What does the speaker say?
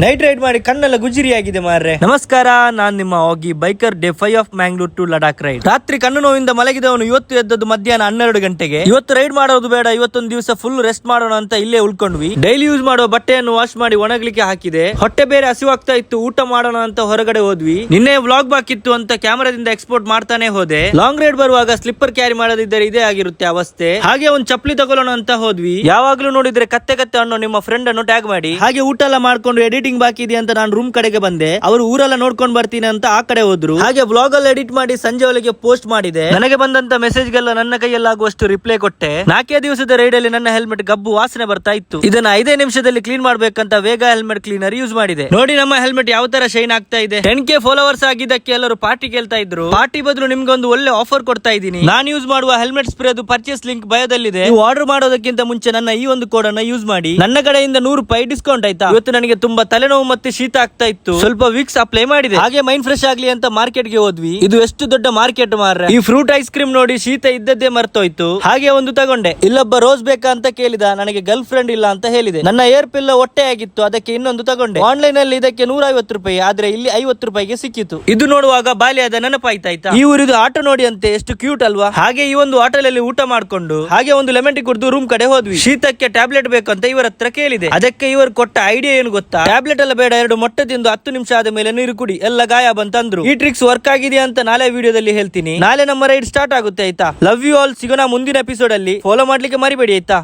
Night ride ಮಾಡಿ ಕಣ್ಣೆಲ್ಲ ಗುಜಿರಿ ಆಗಿದೆ ಮಾರ್ರೆ. ನಮಸ್ಕಾರ, ನಾನ್ ನಿಮ್ಮ ಹೋಗಿ biker day 5 of Mangalore to Ladakh ride. ರಾತ್ರಿ ಕಣ್ಣು ನೋವಿಂದ ಮಲಗಿದವನು ಇವತ್ತು ಎದ್ದದ್ದು ಮಧ್ಯಾಹ್ನ 12 ಗಂಟೆಗೆ. ಇವತ್ತು ರೈಡ್ ಮಾಡೋದು ಬೇಡ, ಇವತ್ತೊಂದು ದಿವಸ ಫುಲ್ ರೆಸ್ಟ್ ಮಾಡೋಣ ಅಂತ ಇಲ್ಲೇ ಉಳ್ಕೊಂಡ್ವಿ. ಡೈಲಿ ಯೂಸ್ ಮಾಡೋ ಬಟ್ಟೆಯನ್ನು ವಾಶ್ ಮಾಡಿ ಒಣಗ್ಲಿಕ್ಕೆ ಹಾಕಿದೆ. ಹೊಟ್ಟೆ ಬೇರೆ ಹಸಿವಾಗ್ತಾ ಇತ್ತು, ಊಟ ಮಾಡೋಣ ಅಂತ ಹೊರಗಡೆ ಹೋದ್ವಿ. ನಿನ್ನೆ ವ್ಲಾಗ್ ಬಾಕಿತ್ತು ಅಂತ ಕ್ಯಾಮರಾದಿಂದ ಎಕ್ಸ್ಪೋರ್ಟ್ ಮಾಡ್ತಾನೆ ಹೋದೆ. ಲಾಂಗ್ ರೈಡ್ ಬರುವಾಗ ಸ್ಲಿಪ್ಪರ್ ಕ್ಯಾರಿ ಮಾಡದಿದ್ದರೆ ಇದೇ ಆಗಿರುತ್ತೆ ಅವಸ್ಥೆ. ಹಾಗೆ ಒಂದು ಚಪ್ಪಲಿ ತಗೊಳ್ಳೋಣ ಅಂತ ಹೋದ್ವಿ. ಯಾವಾಗ್ಲೂ ನೋಡಿದ್ರೆ ಕತ್ತೆ ಕತ್ತೆ ಅನ್ನೋ ನಿಮ್ಮ ಫ್ರೆಂಡ್ ಅನ್ನು ಟ್ಯಾಗ್ ಮಾಡಿ. ಹಾಗೆ ಊಟ ಎಲ್ಲ ಮಾಡ್ಕೊಂಡು ಎಡಿಟಿಂಗ್ ಬಾಕಿ ಇದೆ ಅಂತ ನಾನು ರೂಮ್ ಕಡೆಗೆ ಬಂದೆ. ಅವರು ಊರೆಲ್ಲ ನೋಡ್ಕೊಂಡು ಬರ್ತೀನಿ ಅಂತ ಆ ಕಡೆ ಹೋದ್ರು. ಹಾಗೆ ವ್ಲಾಗ್ ಅಲ್ಲಿ ಎಡಿಟ್ ಮಾಡಿ ಸಂಜೆ ಒಳಗೆ ಪೋಸ್ಟ್ ಮಾಡಿದೆ. ನನಗೆ ಬಂದಂತ ಮೆಸೇಜ್ ಗೆಲ್ಲ ನನ್ನ ಕೈಯಲ್ಲಾಗುವಷ್ಟು ರಿಪ್ಲೈ ಕೊಟ್ಟೆ. 4 ದಿವಸದ ರೈಡ್ ಅಲ್ಲಿ ನನ್ನ ಹೆಲ್ಮೆಟ್ ಗಬ್ಬು ವಾಸನೆ ಬರ್ತಾ ಇತ್ತು. ಇದನ್ನ 5 ನಿಮಿಷದಲ್ಲಿ ಕ್ಲೀನ್ ಮಾಡ್ಬೇಕಂತ ವೇಗ ಹೆಲ್ಮೆಟ್ ಕ್ಲೀನರ್ ಯೂಸ್ ಮಾಡಿದೆ. ನೋಡಿ ನಮ್ಮ ಹೆಲ್ಮೆಟ್ ಯಾವ ತರ ಶೈನ್ ಆಗ್ತಾ ಇದೆ. 10K ಫಾಲೋವರ್ಸ್ ಆಗಿದ್ದಕ್ಕೆ ಎಲ್ಲರೂ ಪಾರ್ಟಿ ಕೇಳ್ತಾ ಇದ್ರು. ಪಾರ್ಟಿ ಬದಲು ನಿಮ್ಗೊಂದು ಒಳ್ಳೆ ಆಫರ್ ಕೊಡ್ತಾ ಇದ್ದೀನಿ. ನಾನು ಯೂಸ್ ಮಾಡುವ ಹೆಲ್ಮೆಟ್ ಸ್ಪ್ರೇ ಅದು ಪರ್ಚೇಸ್ ಲಿಂಕ್ ಬಯೋದಲ್ಲಿದೆ. ನೀವು ಆರ್ಡರ್ ಮಾಡೋದಕ್ಕಿಂತ ಮುಂಚೆ ನನ್ನ ಈ ಒಂದು ಕೋಡ್ ಅನ್ನ ಯೂಸ್ ಮಾಡಿ. ನನ್ನ ಕಡೆಯಿಂದ ₹100 ಡಿಸ್ಕೌಂಟ್ ಆಯ್ತಾ. ಇವತ್ತು ನನಗೆ ತುಂಬಾ ತಲೆನೋವು ಮತ್ತೆ ಶೀತ ಆಗ್ತಾ ಇತ್ತು. ಸ್ವಲ್ಪ ವಿಕ್ಸ್ ಅಪ್ಲೈ ಮಾಡಿದೆ. ಹಾಗೆ ಮೈಂಡ್ ಫ್ರೆಶ್ ಆಗ್ಲಿ ಅಂತ ಮಾರ್ಕೆಟ್ ಗೆ ಹೋದ್ವಿ. ಇದು ಎಷ್ಟು ದೊಡ್ಡ ಮಾರ್ಕೆಟ್ ಮಾರ್ರೆ. ಈ ಫ್ರೂಟ್ ಐಸ್ ಕ್ರೀಮ್ ನೋಡಿ ಶೀತ ಇದ್ದದ್ದೇ ಮರ್ತೋಯ್ತು. ಹಾಗೆ ಒಂದು ತಗೊಂಡೆ. ಇಲ್ಲೊಬ್ಬ ರೋಸ್ ಬೇಕಾ ಅಂತ ಕೇಳಿದ. ನನಗೆ ಗರ್ಲ್ ಫ್ರೆಂಡ್ ಇಲ್ಲ ಅಂತ ಹೇಳಿದೆ. ನನ್ನ ಏರ್ ಪಿಲ್ಲ ಹೊಟ್ಟೆ ಆಗಿತ್ತು, ಅದಕ್ಕೆ ಇನ್ನೊಂದು ತಗೊಂಡೆ. ಆನ್ಲೈನ್ ಅಲ್ಲಿ ಇದಕ್ಕೆ ₹150, ಆದ್ರೆ ಇಲ್ಲಿ ₹50 ಸಿಕ್ಕಿತು. ಇದು ನೋಡುವಾಗ ಬಾಲ್ಯದ ನೆನಪಾಯ್ತಾಯ್ತಾ. ಈ ಊರಿದು ಆಟೋ ನೋಡಿ ಅಂತೆ, ಎಷ್ಟು ಕ್ಯೂಟ್ ಅಲ್ವಾ. ಹಾಗೆ ಈ ಒಂದು ಹೋಟೆಲಲ್ಲಿ ಊಟ ಮಾಡ್ಕೊಂಡು ಹಾಗೆ ಒಂದು ಲೆಮನ್ ಟೀ ಕುಡಿದು ರೂಮ್ ಕಡೆ ಹೋದ್ವಿ. ಶೀತಕ್ಕೆ ಟ್ಯಾಬ್ಲೆಟ್ ಬೇಕಂತ ಇವರ ಹತ್ರ ಕೇಳಿದೆ. ಅದಕ್ಕೆ ಇವರು ಕೊಟ್ಟ ಐಡಿಯಾ ಏನು ಗೊತ್ತಾ, ಟ್ಯಾಬ್ಲೆಟ್ ಎಲ್ಲ ಬೇಡ, 2 ಮೊಟ್ಟೆ ತಿಂದು 10 ನಿಮಿಷ ಆದ ಮೇಲೆ ನೀರು ಕುಡಿ, ಎಲ್ಲ ಗಾಯ ಬಂತಂದ್ರು. ಈ ಟ್ರಿಕ್ಸ್ ವರ್ಕ್ ಆಗಿದೆ ಅಂತ ನಾಳೆ ವಿಡಿಯೋದಲ್ಲಿ ಹೇಳ್ತೀನಿ. ನಾಳೆ ನಮ್ಮ ರೈಡ್ ಸ್ಟಾರ್ಟ್ ಆಗುತ್ತೆ ಆಯ್ತಾ. Love you all. ಸಿಗೋಣ ಮುಂದಿನ ಎಪಿಸೋಡ್ ಅಲ್ಲಿ. ಫಾಲೋ ಮಾಡ್ಲಿಕ್ಕೆ ಮರಿಬೇಡಿ ಆಯ್ತಾ.